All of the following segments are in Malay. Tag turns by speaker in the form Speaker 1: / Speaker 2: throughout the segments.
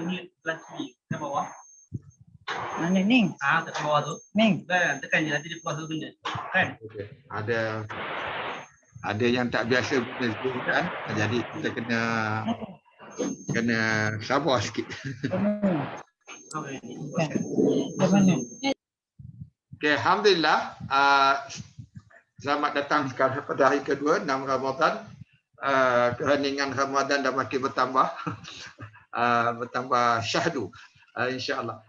Speaker 1: Ni lagi ke bawah.
Speaker 2: Mana ni?
Speaker 1: Kat bawah tu.
Speaker 2: Ni.
Speaker 1: Kan tekan je nanti dia keluar satu benda. Kan?
Speaker 3: Okay. Ada yang tak biasa guna Zoom kan. Jadi kita kena sabar sikit.
Speaker 1: Okey.
Speaker 2: Ke mana?
Speaker 3: Okay, alhamdulillah. Selamat datang sekarang pada hari kedua 6 Ramadan. Keheningan Ramadan dah makin bertambah. Bertambah syahdu. InsyaAllah.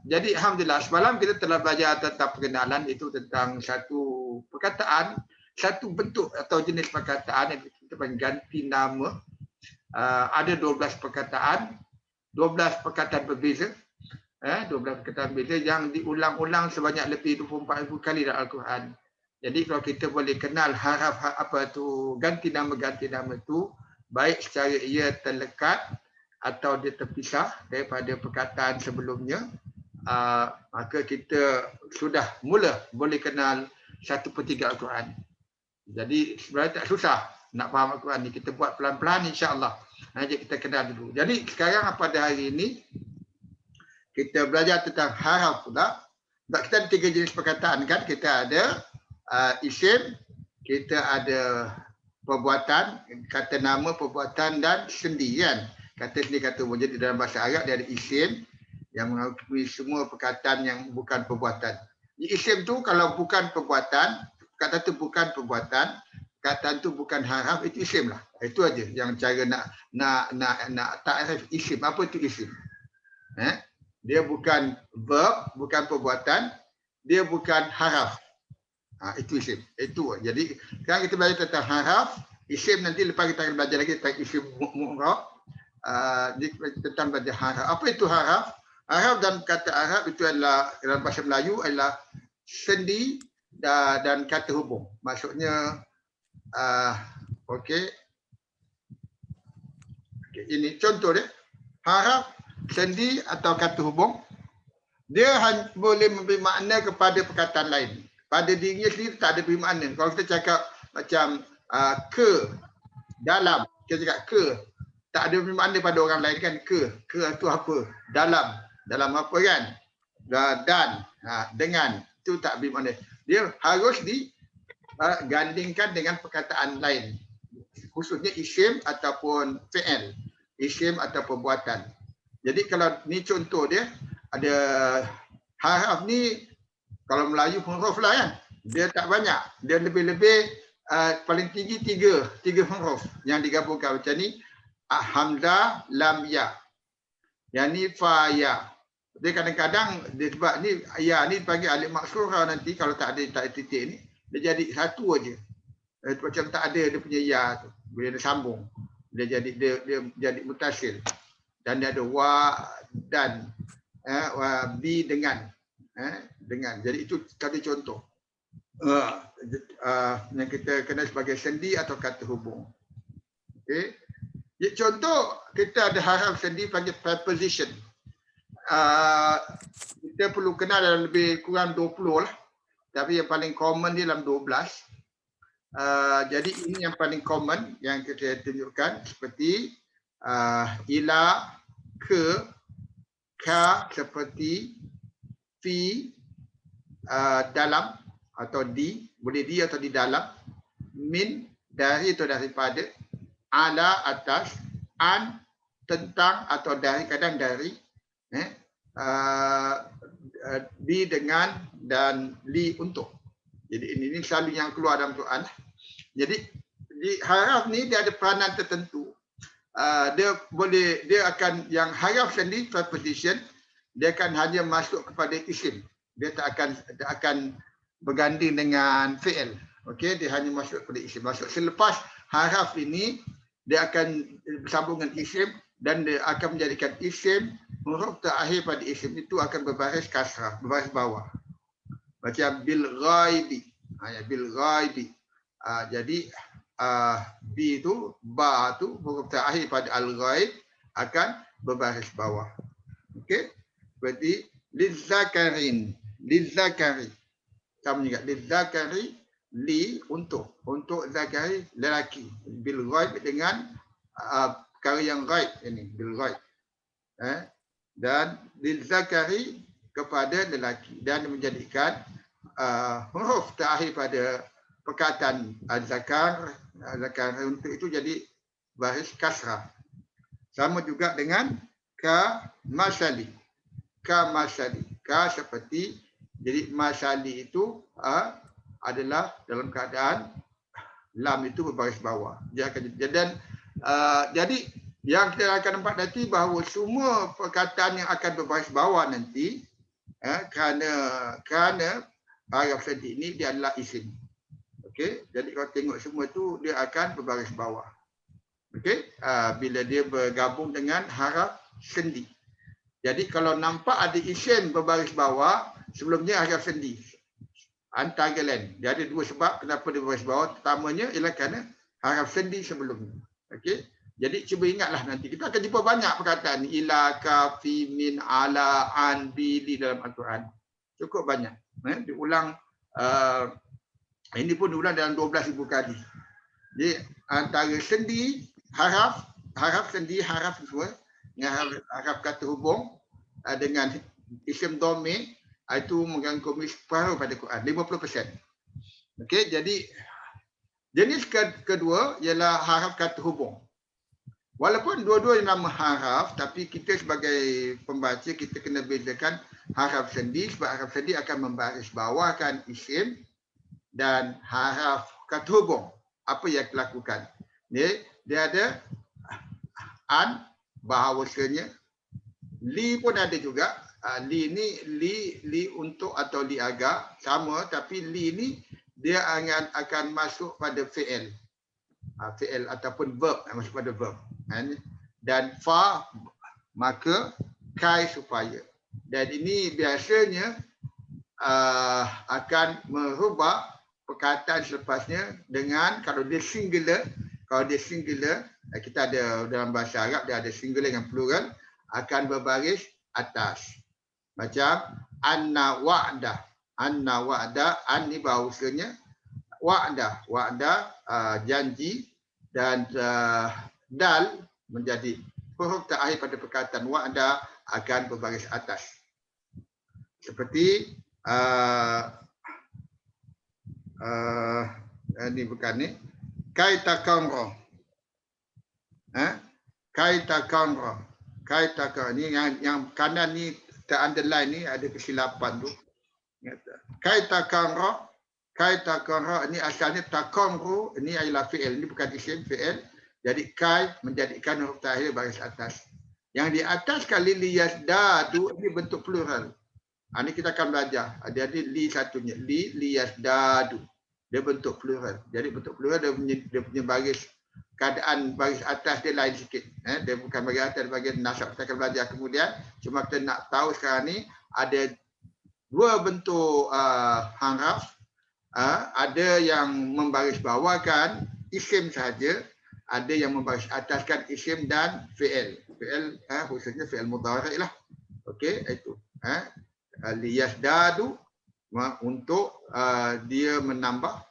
Speaker 3: Jadi alhamdulillah semalam kita telah belajar tentang pengenalan, itu tentang satu perkataan, satu bentuk atau jenis perkataan yang kita panggil ganti nama. Ada 12 perkataan, 12 perkataan berbeza. 12 perkataan berbeza yang diulang-ulang sebanyak lebih 24,000 kali dalam Al-Quran. Jadi kalau kita boleh kenal haraf ganti nama itu, baik secara ia terlekat atau dia terpisah daripada perkataan sebelumnya, maka kita sudah mula boleh kenal 1/3 Al-Quran. Jadi sebenarnya tak susah nak faham Al-Quran ni, kita buat pelan-pelan insya-Allah. Jadi kita kenal dulu. Jadi sekarang pada hari ini kita belajar tentang haraf pula. Kita ada 3 jenis perkataan kan. Kita ada isim, kita ada perbuatan, kata nama, perbuatan dan sendi kan. Kata sendi, kata hubung. Jadi dalam bahasa Arab dia ada isim yang mengakui semua perkataan yang bukan perbuatan. Isim tu kalau bukan perbuatan, kata tu bukan perbuatan, kata tu bukan haraf, itu isim lah. Itu aja yang cara nak takrif isim. Apa itu isim? Dia bukan verb, bukan perbuatan, dia bukan haraf. Itu isim. Itu. Jadi sekarang kita belajar tentang haraf, isim, nanti lepas kita akan belajar lagi tentang isim mu'rab. Tentang belajar haraf. Apa itu haraf? Haraf dalam kata Arab itu adalah, dalam bahasa Melayu adalah sendi dan kata hubung. Maksudnya okey. Ini contoh dia. Haraf, sendi atau kata hubung, dia hanya boleh memberi makna kepada perkataan lain. Pada dirinya sendiri tak ada beri makna. Kalau kita cakap macam ke, dalam, kita cakap ke, tak ada beri makna pada orang lain kan. Ke itu apa? Dalam apa kan? Dan, dengan, itu tak beri makna. Dia harus digandingkan dengan perkataan lain. Khususnya isim ataupun fi'il. Isim atau perbuatan. Jadi kalau ni contoh dia, ada haraf ni, kalau Melayu huruf lah kan. Dia tak banyak. Dia lebih-lebih paling tinggi tiga huruf yang digabungkan macam ni. Hamzah, lam, ya. Yang ni fa, ya. Dia kadang-kadang dia sebab ni ya ni dipanggil alif maksurah, nanti kalau tak ada titik ni dia jadi satu aja. Macam tak ada dia punya ya tu. Bila dia sambung dia jadi mutasil. Dan dia ada wa dan bi dengan Jadi itu satu contoh yang kita kenal sebagai sendi atau kata hubung. Okey. Contoh kita ada haraf sendi panggil preposition. Kita perlu kenal dalam lebih kurang 20 lah. Tapi yang paling common dia dalam 12. Jadi ini yang paling common yang kita tunjukkan, seperti ila, ke, ka, seperti fi, dalam atau di, boleh di atau di dalam, min, dari atau daripada, ala, atas, an, tentang atau dari, kadang dari, bi, dengan, dan li, untuk. Jadi ini selalu yang keluar dalam Quran. Jadi di haraf ni dia ada peranan tertentu. Dia akan, yang haraf sendiri preposition, dia akan hanya masuk kepada isim. Dia tak akan berganding dengan fi'il. Okey, dia hanya masuk kepada isim. Masuk selepas haraf ini dia akan bersambung dengan isim, dan dia akan menjadikan isim, huruf terakhir pada isim itu akan berbaris kasrah, berbaris bawah. Macam bil ghaibi. Bil ghaibi. Jadi bi itu, ba tu, huruf terakhir pada al ghaib akan berbaris bawah. Okey. Seperti lizakarin, lizakari. Sama juga lizakari, li, untuk zakari lelaki. Bil ghaib dengan perkara yang ghaib ini, bil ghaib. Dan lil zakari kepada lelaki, dan menjadikan huruf terakhir pada perkataan zakar untuk itu jadi baris kasrah. Sama juga dengan ka masali. Ka masali. Ka seperti, jadi masali itu adalah dalam keadaan lam itu berbaris bawah. Dia akan jadi yang kita akan nampak nanti bahawa semua perkataan yang akan berbaris bawah nanti kerana paragraf tadi ini dia adalah isim. Okey, jadi kalau tengok semua tu dia akan berbaris bawah. Okey, bila dia bergabung dengan haraf sendi. Jadi kalau nampak ada isim berbaris bawah, sebelumnya haraf sendi. Antara lain. Dia ada dua sebab kenapa dia berbaris bawah. Pertamanya ialah kerana haraf sendi sebelumnya. Okey. Jadi cuba ingatlah nanti. Kita akan jumpa banyak perkataan ila, ka, fi, min, ala, an, bi, li dalam Al-Quran. Cukup banyak. Diulang, ini pun diulang dalam 12,000 kali. Jadi antara sendi, haraf sendi, haraf semua, dengan haraf kata hubung dengan isim dhamir, itu mengganggu separuh pada Quran, 50%. Okey, jadi jenis kedua ialah haraf kata hubung. Walaupun dua-dua nama haraf, tapi kita sebagai pembaca kita kena bezakan haraf sendi, sebab haraf sendi akan membaris bawahkan isim, dan haraf kata hubung apa yang dilakukan. Dia ada an, bahawasanya li pun ada juga. Li ni li untuk atau li agak sama, tapi li ni dia akan masuk pada fi'il. Fi'il ataupun verb, masuk pada verb. Dan fa maka kai supaya. Dan ini biasanya akan merubah perkataan selepasnya dengan kalau dia singular, kita ada dalam bahasa Arab dia ada singular dengan plural, akan berbaris atas. Macam anna wa'da. Anna wa'da, an ni bahawasanya wa'da. Wa'da janji, dan dal menjadi huruf terakhir pada perkataan wa'da akan berbaris atas. Seperti ini bukan ni. Kaita kamra. Kaita kamra. Kaita kamra. Ni yang kanan ni underline ni ada kesilapan tu. Kaita kamra. Kaita kamra ni asalnya takamru, ini adalah fi'il, ini bukan isim, fi'il. Jadi kai menjadikan huruf terakhir baris atas. Yang di atas kali liyasdadu ini bentuk plural. Ini kita akan belajar. Ada li satunya, liyasdadu. Dia bentuk plural. Jadi bentuk plural dia punya baris, keadaan baris atas dia lain sikit. Dia bukan baris atas, bagian nasab. Kita akan belajar kemudian. Cuma kita nak tahu sekarang ni ada dua bentuk haraf. Ada yang membaris bawahkan isim saja, ada yang membaris ataskan isim dan fi'il. Fi'il khususnya fi'il mudhari' lah. Okey, itu. Liyasdadu untuk dia menambah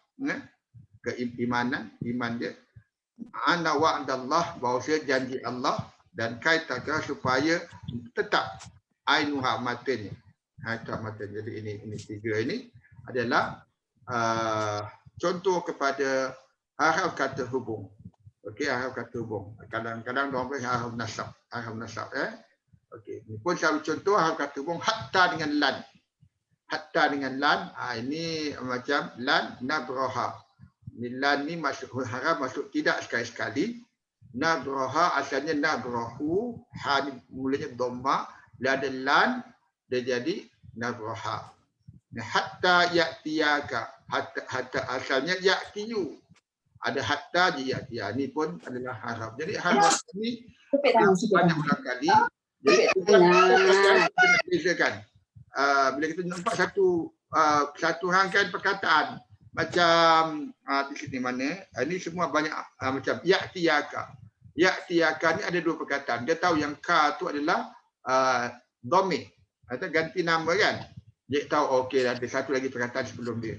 Speaker 3: keimanan, iman dia. Anna wa'dallah, bahawasanya janji Allah, dan kaitaka supaya tetap ainuha matanya. Jadi ini tiga ini adalah contoh kepada haraf kata hubung. Okey, haraf kata hubung. Kadang-kadang orang panggil haraf nasab. Haraf nasab. Okey, ini pun satu contoh haraf kata hubung hatta dengan lan. Hatta dengan lan, ini macam lan nabraha. Lan ni masuk haraf masuk tidak sekali-sekali. Nabraha asalnya nabrahu, ha ni mulanya dhamma, la ada lan dia jadi nabraha. Hatta ya'tiyaka, hatta asalnya ya'tiyu, ada hatta je ya'tiya, ni pun adalah haraf. Jadi haraf ni banyak kali. Jadi kita bezakan. Bila kita nampak satu rangkaian perkataan macam di sini mana, ini semua banyak macam ya'tiyaka. Ya'tiyaka ni ada dua perkataan. Dia tahu yang ka tu adalah dhamir atau ganti nama kan. Dia tahu okey ada satu lagi perkataan sebelum dia.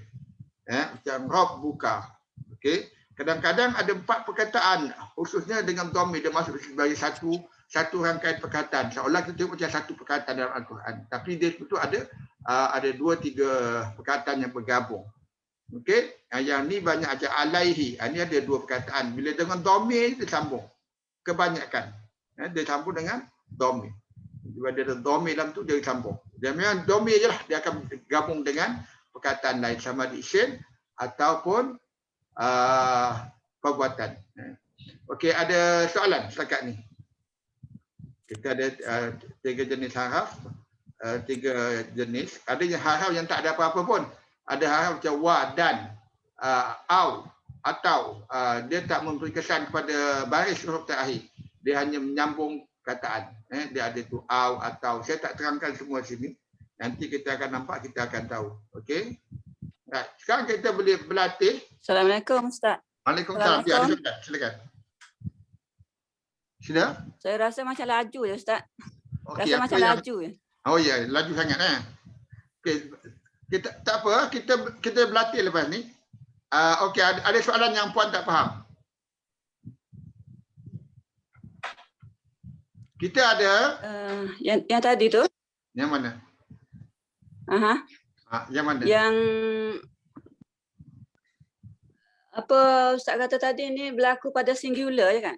Speaker 3: Macam Rabb buka. Okey. Kadang-kadang ada 4 perkataan khususnya dengan dhamir dia masuk sebagai satu rangkaian perkataan. Seolah kita tengok macam satu perkataan dalam Al-Quran. Tapi dia betul ada 2-3 perkataan yang bergabung. Okey, yang ni banyak aja alaihi. Ini ada 2 perkataan. Bila dengan dhamir dia sambung. Kebanyakan. Dia sambung dengan dhamir. Bila ada dhamir dalam tu dia sambung. Dia memang dhamir je lah. Dia akan gabung dengan perkataan lain sama di isim ataupun perbuatan. Okey, ada soalan setakat ni. Kita ada 3 jenis haraf. 3 jenis. Ada yang haraf yang tak ada apa-apa pun. Ada haraf macam wa dan au atau dia tak memberi kesan kepada baris huruf terakhir. Dia hanya menyambung kataan. Dia ada tu au atau. Saya tak terangkan semua sini. Nanti kita akan nampak, kita akan tahu. Okey. Right. Sekarang kita boleh berlatih.
Speaker 2: Assalamualaikum Ustaz.
Speaker 3: Waalaikumsalam. Ya, silakan. Sudah?
Speaker 2: Saya rasa macam laju je Ustaz.
Speaker 3: Okey.
Speaker 2: Rasa macam laju je.
Speaker 3: Oh ya, laju sangat Okey. Kita tak apa, kita berlatih lepas ni. Okey, ada soalan yang puan tak faham? Kita ada
Speaker 2: yang tadi tu.
Speaker 3: yang mana?
Speaker 2: Aha.
Speaker 3: Yang mana?
Speaker 2: Yang apa Ustaz kata tadi ni berlaku pada singular je kan?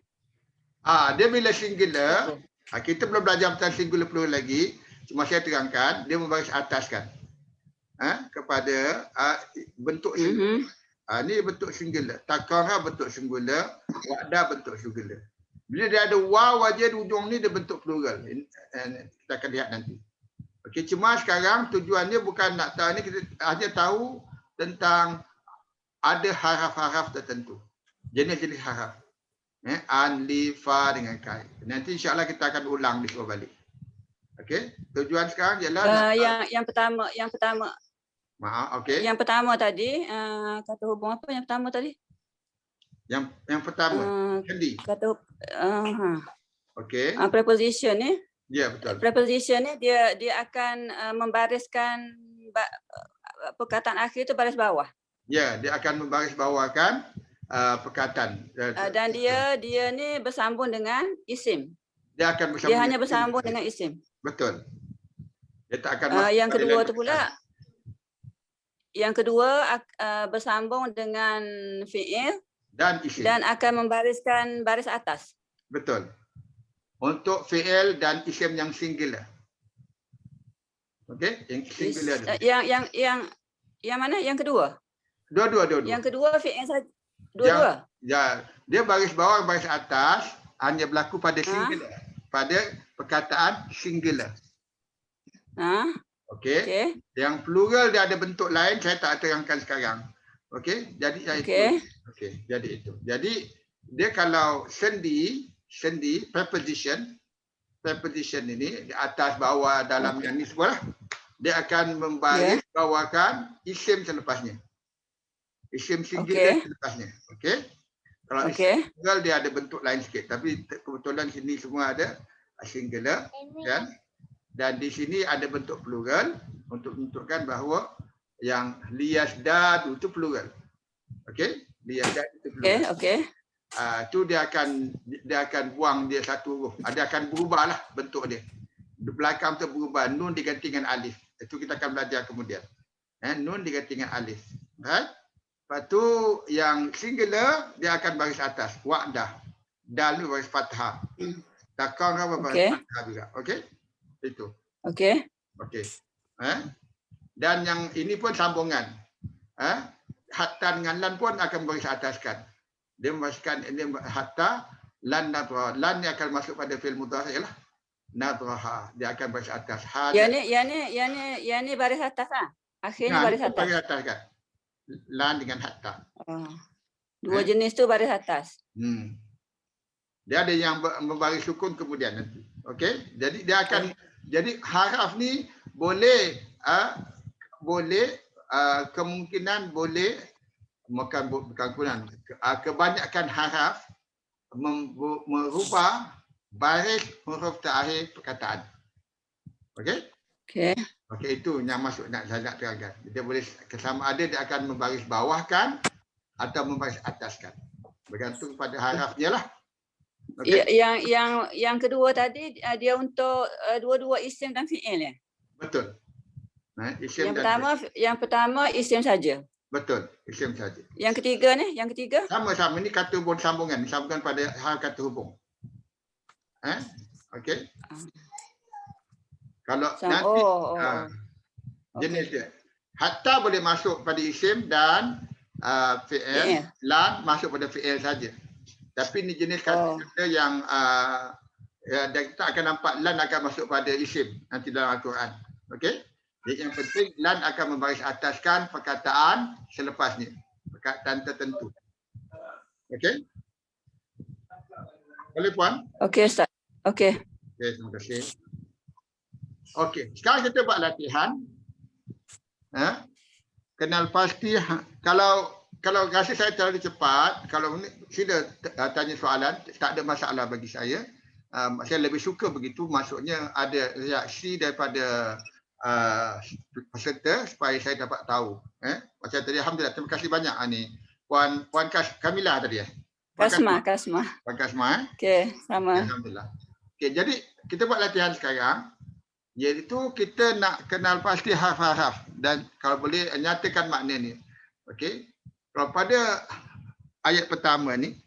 Speaker 3: Dia bila singular, kita belum belajar tentang singular plural lagi. Cuma saya terangkan, dia membaris ataskan. Kepada bentuk singular. Ni bentuk singular. Takara bentuk singular. Wa'da bentuk singular. Bila dia ada waw aja di ujung ni, dia bentuk plural. Kita akan lihat nanti. Okey, cuma sekarang tujuannya bukan nak tahu ni, kita hanya tahu tentang ada haraf-haraf tertentu. Jenis-jenis haraf. An, li, fa dengan kai. Nanti insya-Allah kita akan ulang di sebuah balik. Okey, tujuan sekarang ialah
Speaker 2: yang pertama
Speaker 3: okey.
Speaker 2: Yang pertama tadi kata hubung apa yang pertama tadi?
Speaker 3: Yang pertama sendi.
Speaker 2: Kata
Speaker 3: Okey.
Speaker 2: Preposition ni.
Speaker 3: Ya, betul.
Speaker 2: Preposition ni dia akan membariskan perkataan akhir tu baris bawah.
Speaker 3: Ya, dia akan membaris bawahkan perkataan.
Speaker 2: Dan dia ni bersambung dengan isim.
Speaker 3: Dia akan bersambung.
Speaker 2: Dia hanya bersambung dengan isim.
Speaker 3: Betul. Dia tak akan
Speaker 2: yang kedua tu pula. Yang kedua bersambung dengan fi'il
Speaker 3: dan isim.
Speaker 2: Dan akan membariskan baris atas.
Speaker 3: Betul. Untuk fi'il dan isim yang singular. Okey, yang singular.
Speaker 2: Yang mana? Yang kedua.
Speaker 3: Dua-dua.
Speaker 2: Yang kedua fi'il saja. Dua-dua.
Speaker 3: Ya, dia baris bawah, baris atas hanya berlaku pada singular. Pada perkataan singular. Okey. Yang plural dia ada bentuk lain, saya tak terangkan sekarang. Okey, jadi jadi itu. Jadi dia kalau sendi preposition ini di atas bawah dalam yang ni semua lah, dia akan membaris bawahkan isim selepasnya. Isim singular selepasnya. Okey. Kalau isim singular dia ada bentuk lain sikit, tapi kebetulan sini semua ada singular kan. Dan di sini ada bentuk plural untuk menunjukkan bahawa yang liyasdad itu plural. Okey, liyasdad itu plural.
Speaker 2: Okey.
Speaker 3: Itu dia akan buang dia satu huruf. Dia akan berubahlah bentuk dia. Di belakang tu berubah, nun diganti dengan alif. Itu kita akan belajar kemudian. Nun diganti dengan alif. Right? Lepas tu yang singular dia akan baris atas, wa'dah. Dal ni baris fathah. Takar apa baris fathah juga. Okey? Itu.
Speaker 2: Okey.
Speaker 3: Dan yang ini pun sambungan. Hatta dengan lan pun akan baris ataskan. Dia memasukkan ini hatta lan nadraha. Lan ni akan masuk pada fi'il mudhari' lah. Nadraha. Dia akan baris atas.
Speaker 2: Yang ni baris atas ah. Akhirnya baris atas.
Speaker 3: Baris atas kan. Lan dengan hatta.
Speaker 2: Dua jenis tu baris atas.
Speaker 3: Dia ada yang membaris sukun kemudian nanti. Okey? Jadi dia akan jadi haraf ni boleh kemungkinan boleh bukan kebanyakan haraf merubah baris huruf terakhir perkataan. Okey? Okey, itu yang masuk saya nak terangkan. Dia boleh sama ada dia akan membaris bawahkan atau membaris ataskan. Bergantung pada haraf dia lah. Okey.
Speaker 2: Yang kedua tadi dia untuk dua-dua isim dan fi'il ya.
Speaker 3: Betul. Isim
Speaker 2: Yang pertama isim saja.
Speaker 3: betul, isim saja.
Speaker 2: Yang ketiga ni, yang ketiga
Speaker 3: Sama-sama ni kata hubung sambungan, disambungkan pada hal kata hubung. Okey. Kalau nanti jenis dia. Hatta boleh masuk pada isim dan fi'il, lan masuk pada fi'il saja. Tapi ni jenis kata yang dan kita akan nampak lan akan masuk pada isim nanti dalam Al-Quran. Okey. Jadi yang penting lan akan membaris ataskan perkataan selepasnya. Perkataan tertentu. Okey. Boleh puan?
Speaker 2: Okey Ustaz. Okey.
Speaker 3: Okey, terima kasih. Okey, sekarang kita buat latihan. Kenal pasti kalau rasa saya terlalu cepat, kalau sila tanya soalan, tak ada masalah bagi saya. Saya lebih suka begitu, maksudnya ada reaksi daripada peserta supaya saya dapat tahu. Macam tadi, alhamdulillah, terima kasih banyak ni. Puan Kamila tadi ya.
Speaker 2: Kasmah.
Speaker 3: Puan Kasmah.
Speaker 2: Okey, sama.
Speaker 3: Alhamdulillah. Okey, jadi kita buat latihan sekarang. Iaitu kita nak kenal pasti haraf-haraf dan kalau boleh nyatakan makna ni. Okey. Kalau pada ayat pertama ni,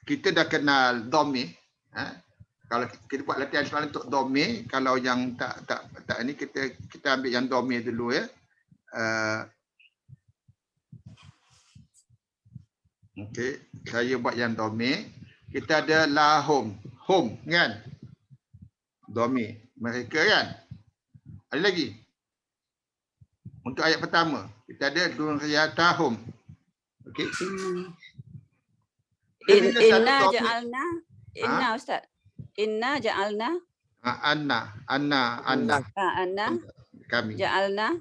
Speaker 3: kita dah kenal dhamir. Kalau kita buat latihan soalan untuk dhamir, kalau yang tak ni kita ambil yang dhamir dulu ya. Okey, saya buat yang dhamir. Kita ada lahum, hum kan? Dhamir mereka kan? Ada lagi? Untuk ayat pertama, kita ada duriyatahum. Okey.
Speaker 2: Inna ja'alna. Inna Ustaz. Inna ja'alna.
Speaker 3: Anna.
Speaker 2: Anna.
Speaker 3: Kami.
Speaker 2: Ja'alna.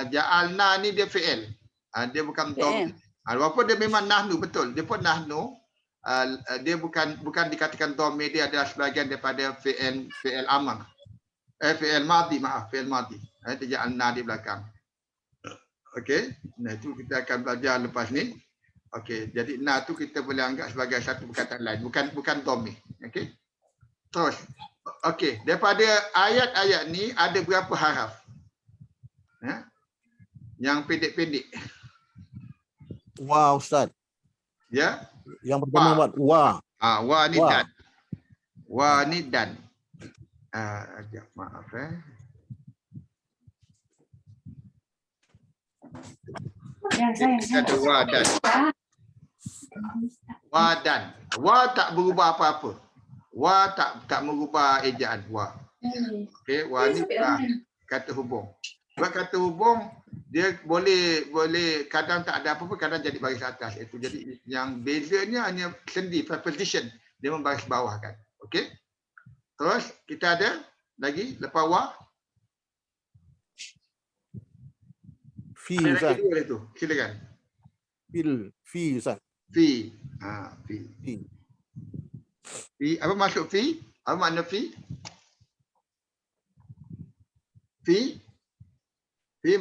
Speaker 3: Ja'alna ni dia fi'il. Dia bukan dhamir. Walaupun dia memang nahnu, betul. Dia pun nahnu. Dia bukan dikatakan dhamir, dia adalah sebahagian daripada fi'il amr. Fi'il madhi, fi'il madhi. Dia ja'alna di belakang. Okey. Nah, itu kita akan belajar lepas ni. Okey, jadi na tu kita boleh anggap sebagai satu perkataan lain, bukan dhamir. Okey. Terus. Okey, daripada ayat-ayat ni ada berapa haraf? Yang pendek-pendek.
Speaker 4: Wa Ustaz.
Speaker 3: Ya.
Speaker 4: Yang pertama wa.
Speaker 3: Wa ni dan. Wa ni dan. Maaf Ada wa dan. Wa dan. Wa tak berubah apa-apa. Wa tak merubah ejaan wa. Okey, wa ni kata hubung. Sebab kata hubung dia boleh kadang tak ada apa-apa, kadang jadi baris atas. Itu jadi yang bezanya hanya sendi, preposition. Dia membaris bawah kan. Okey. Terus kita ada lagi lepas wa.
Speaker 4: Fi Ustaz.
Speaker 3: Itu. Silakan.
Speaker 4: Fi Ustaz.
Speaker 3: Fi. Fi. Apa maksud fi? Apa makna fi? Fi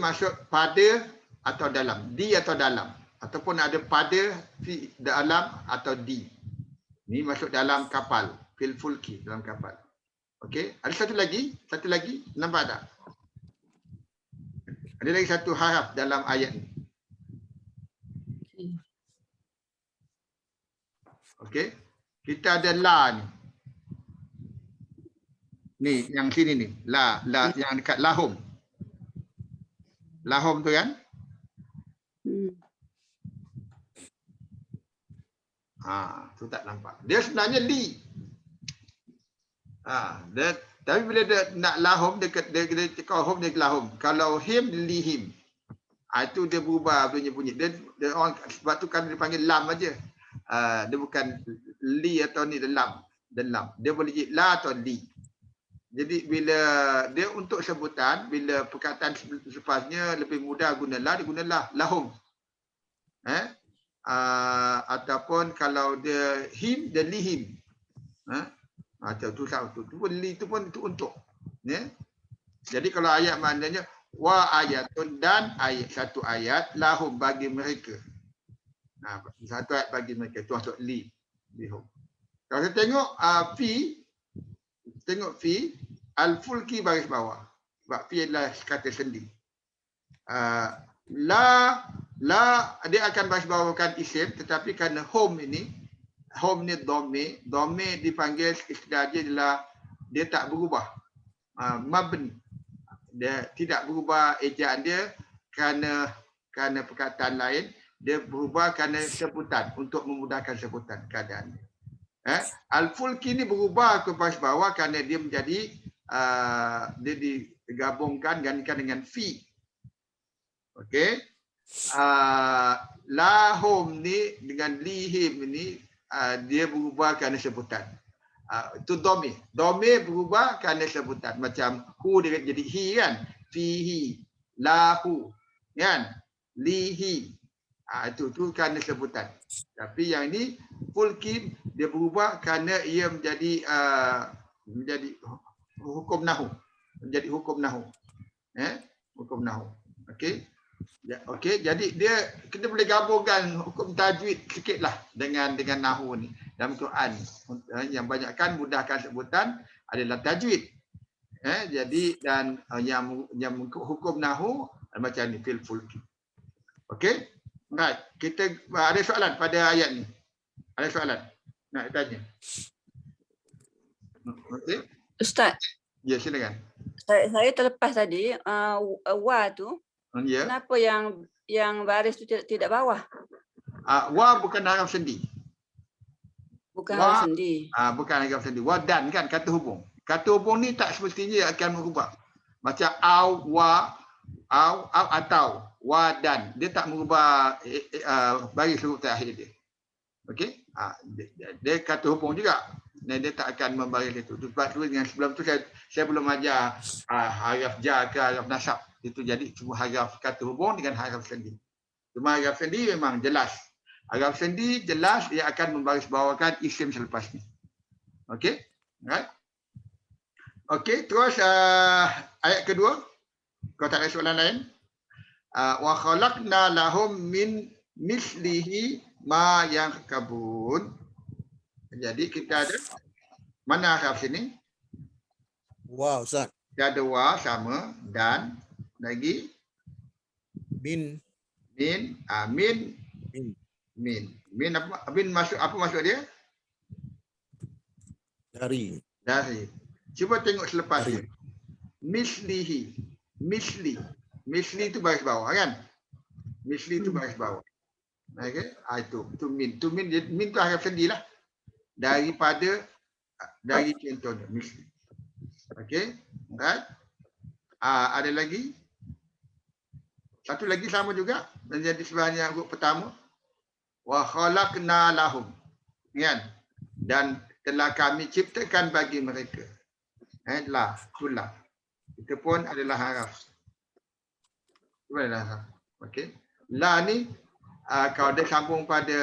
Speaker 3: maksud pada atau dalam. Di atau dalam. Ataupun ada pada, fi dalam atau di. Ini masuk dalam kapal. Fil fulki, dalam kapal. Okey. Ada satu lagi. Nampak tak? Ada lagi satu haraf dalam ayat ni. Okey. Kita ada la ni. Ni yang sini ni. La yang dekat lahum. Lahum tu kan? Tu tak nampak. Dia sebenarnya li. Tapi bila dia nak lahum, dia cakap hum, dia lahum. Kalau him, lihim. Itu dia berubah bunyi. Dia orang, sebab tu kan dia panggil lam aja. Dia bukan li atau ni, lam. Dia boleh jadi la atau li. Jadi bila dia untuk sebutan, bila perkataan sepasnya lebih mudah guna la, dia guna lahum. Ataupun kalau dia him, dia lihim. Macam tu satu. Tu li tu pun itu untuk. Ya. Jadi kalau ayat maknanya wa ayatun dan satu ayat lahum bagi mereka. Satu ayat bagi mereka tu maksud lihum. Kalau kita tengok fi al-fulki baris bawah. Sebab fi adalah kata sendi. La dia akan baris bawahkan isim, tetapi kerana home ni dhamir dipanggil istilah dia adalah dia tak berubah. Mabni. Dia tidak berubah ejaan dia kerana perkataan lain, dia berubah kerana sebutan untuk memudahkan sebutan keadaan dia. Al-fulki ni berubah ke baris bawah kerana dia menjadi dia digabungkan gantikan dengan fi. Okey. Lahum ni dengan lihim ni dia berubah kerana sebutan. Itu dhamir. Dhamir berubah kerana sebutan. Macam hu dia jadi hi kan. Fihi, lahu, kan? Lihi. Itu kerana sebutan. Tapi yang ini fulki dia berubah kerana ia menjadi hukum nahu. Menjadi hukum nahu. Hukum nahu. Okey. Okey, jadi kita boleh gabungkan hukum tajwid sikitlah dengan nahu ni dalam Quran. Yang banyakkan mudahkan sebutan adalah tajwid. Jadi dan yang hukum nahu macam ni fil fulki. Okey? Right. Kita ada soalan pada ayat ni. Ada soalan? Nak tanya? Okey.
Speaker 2: Ustaz,
Speaker 3: Ya, silakan.
Speaker 2: saya terlepas tadi wa tu.
Speaker 3: Ya.
Speaker 2: Kenapa yang baris tu tidak bawah?
Speaker 3: Wa bukan haraf sendi.
Speaker 2: Bukan
Speaker 3: Wa-
Speaker 2: harus sendi.
Speaker 3: Bukan haraf sendi. Wa dan kan kata hubung. Kata hubung ni tak semestinya akan berubah. Macam au, wa, au atau, wa dan. Dia tak merubah baris huruf terakhir dia. Okey? Dia kata hubung juga. Dan dia tak akan membaris itu. Sebab tu dengan sebelum tu saya belum ajar haraf jar ke haraf nasab. Itu jadi cuma haraf kata hubung dengan haraf sendi. Cuma haraf sendi memang jelas. Haraf sendi jelas dia akan membaris bawakan isim selepas ni. Okey? Right? Okey, terus ayat kedua. Kau tak ada soalan lain? Wa khalaqna lahum min mislihi ma yakabun. Jadi kita ada mana haraf sini?
Speaker 4: Wa Ustaz.
Speaker 3: Kita ada wa sama dan lagi
Speaker 4: Min.
Speaker 3: Min apa maksud dia?
Speaker 4: Dari.
Speaker 3: Cuba tengok selepas
Speaker 4: Dari.
Speaker 3: dia. Misli itu baris bawah kan? Misli itu baris bawah. Okey, itu min. Min tu harap sendilah. Dari contohnya misli. Okey, right? Ada lagi? Satu lagi sama juga menjadi sebenarnya huruf pertama. Wa khalaqna lahum. Kan? Dan telah kami ciptakan bagi mereka. Kula. Itu pun adalah haraf. Itu adalah haraf. Okey. La ni kalau dia sambung pada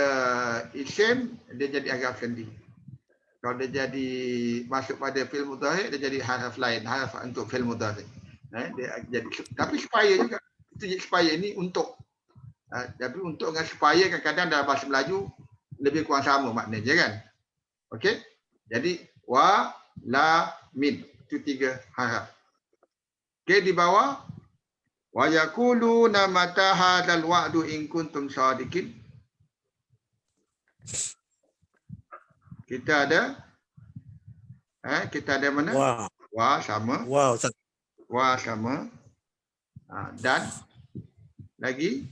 Speaker 3: isim dia jadi haraf sendi. Kalau dia jadi masuk pada fi'il mudhari' dia jadi haraf lain, haraf untuk fi'il mudhari'. Dia jadi tapi supaya juga itu supaya ini untuk tapi untuk dengan supaya kadang-kadang dalam bahasa Melayu lebih kurang sama maknanya kan. Okey. Jadi wa la min itu tiga haraf. Okey, di bawah wa yaquluna mata hadzal wa'du in kuntum shadiqin. Kita ada mana? Wa sama.
Speaker 4: Wa Ustaz.
Speaker 3: Wa sama. Dan lagi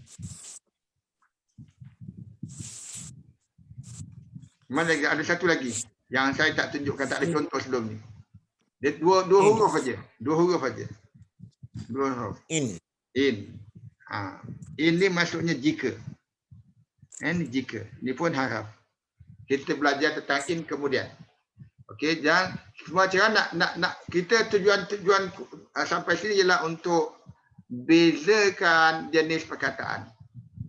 Speaker 3: mana lagi? Ada satu lagi yang saya tak tunjukkan, tak ada contoh sebelum ni. Dia dua huruf aja. Dua huruf. In. In ni maksudnya jika. Ini jika. Ni pun haraf. Kita belajar tentang in kemudian. Okey, dan semua cara nak kita tujuan sampai sini ialah untuk bezakan jenis perkataan.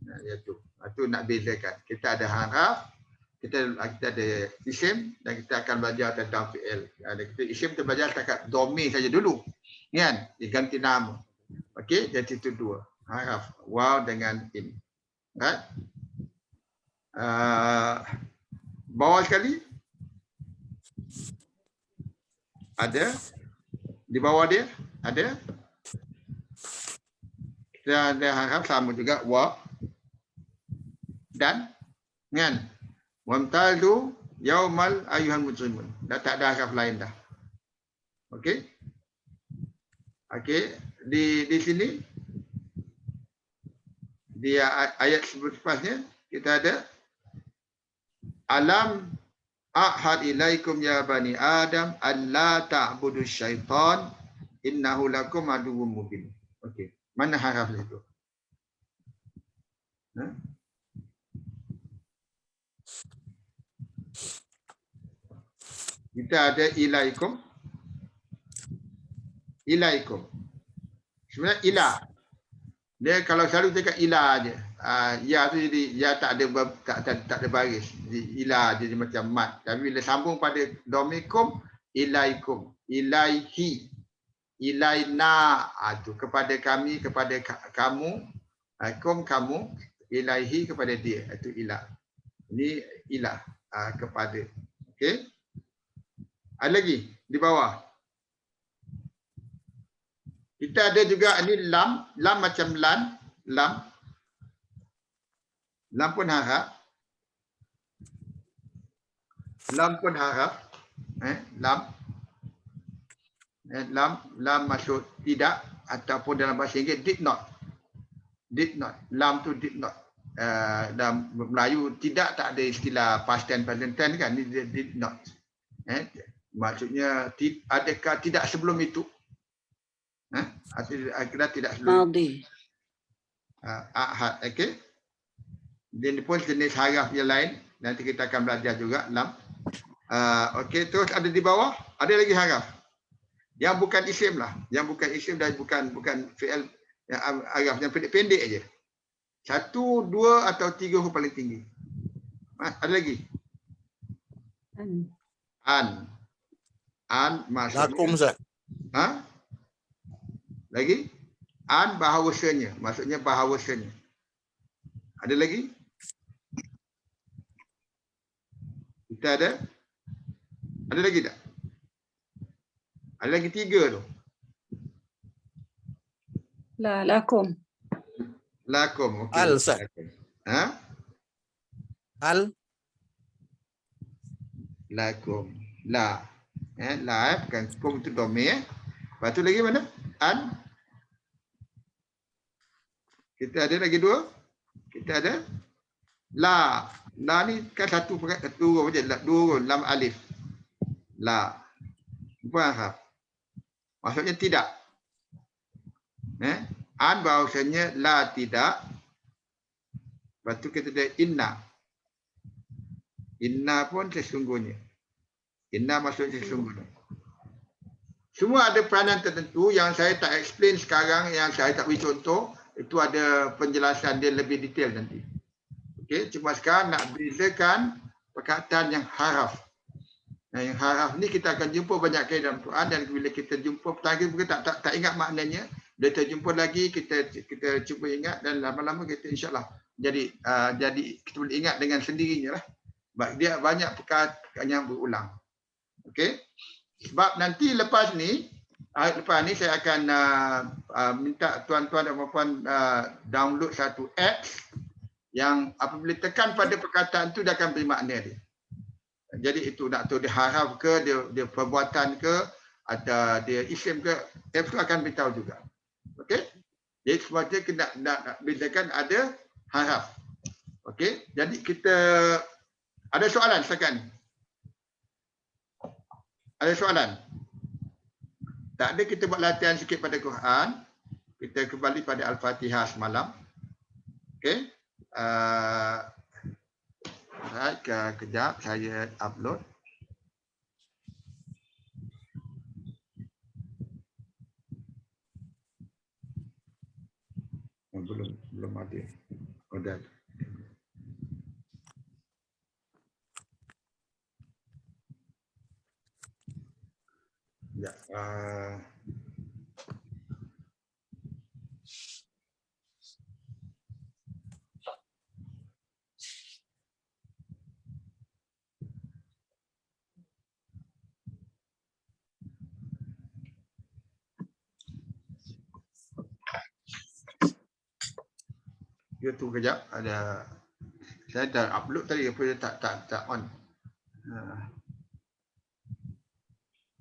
Speaker 3: Iaitu nak bezakan. Kita ada haraf, kita ada isim dan kita akan belajar tentang fi'il. Kita isim kita belajar setakat dhamir saja dulu. Kan? Diganti nama. Okey, jadi itu dua haraf waw dengan in. Right? Bawah sekali ada di bawah dia ada. Kita ada haraf sama juga wa dan ngan. Wamtazu yaumal ayuhan mujrimun. Dah tak ada haraf lain dah. Okey. Okey, di sini di ayat selepasnya kita ada alam ahad ilaikum ya bani adam alla ta'budu syaitan innahu lakum aduwwum mubin. Okey, mana haraf itu? Kita ada ilaikum. Ilaikum. Sebenarnya ilah. Dia kalau selalu cakap ilah aja. Ya tu jadi ya tak ada baris. Jadi ilah jadi macam mat. Tapi bila sambung pada domikum ilaikum. Ilaihi. Ilaina tu kepada kami, kepada kamu. Kum kamu, ilaihi kepada dia. Itu ilah. Ini ilah kepada. Okey. Ada lagi di bawah. Kita ada juga ini lam, lam macam lan, lam. Lam pun harap. Lam pun harap. Lam. Lam maksud tidak ataupun dalam bahasa Inggeris did not. Did not. Lam tu did not. Dalam Melayu tidak tak ada istilah past tense present tense kan, ini did not. Maksudnya adakah tidak sebelum itu? Akhirnya tidak sebelum
Speaker 2: Madhi.
Speaker 3: Ahad. Okey. Dia pun jenis haraf yang lain. Nanti kita akan belajar juga lam. Okey, terus ada di bawah ada lagi haraf yang bukan isim lah, yang bukan isim dan bukan fi'il, yang haraf yang pendek-pendek aja. 1, 2 atau 3 huruf paling tinggi. Ada lagi. An maksudnya.
Speaker 4: Lakum Ustaz.
Speaker 3: Lagi? An bahawasanya, maksudnya bahawasanya. Ada lagi? Kita ada? Ada lagi tak? Ada lagi 3 tu.
Speaker 2: Lakum.
Speaker 3: Lakum. Okay.
Speaker 4: Al Ustaz. Al.
Speaker 3: Lakum. La. La bukan kum tu domir. Lepas tu lagi mana? An. Kita ada lagi 2. Kita ada la. La ni kan satu huruf je, 2 huruf, lam alif. La. Bukan harf. Maksudnya tidak. An bahawasanya la tidak. Lepas tu kita ada inna. Inna pun sesungguhnya. Inna maksudnya sesungguhnya. Semua ada peranan tertentu yang saya tak explain sekarang, yang saya tak beri contoh. Itu ada penjelasan dia lebih detail nanti. Okey, cuma sekarang nak bezakan perkataan yang haraf. Yang haraf ni kita akan jumpa banyak kali dalam Quran, dan bila kita jumpa pertama kita tak ingat maknanya, bila kita jumpa lagi kita cuba ingat, dan lama-lama kita insya-Allah jadi kita boleh ingat dengan sendirinya lah. Dia banyak perkataan yang berulang. Okey. Sebab nanti lepas ni saya akan minta tuan-tuan dan puan-puan download satu apps yang apabila tekan pada perkataan tu dia akan beri makna dia. Jadi itu nak tahu dia haraf ke, dia perbuatan ke, atau dia isim ke, apps tu akan beritahu juga. Okey? Jadi sebabnya kita nak bedakan ada haraf. Okey? Jadi kita ada soalan setakat ni? Ada soalan? Tak ada, kita buat latihan sikit pada Quran. Kita kembali pada Al-Fatihah semalam. Okey. Kejap saya upload. Belum ada. Oh, dah. Ya. Dia tu kejap ada saya dah upload tadi apa dia tak on.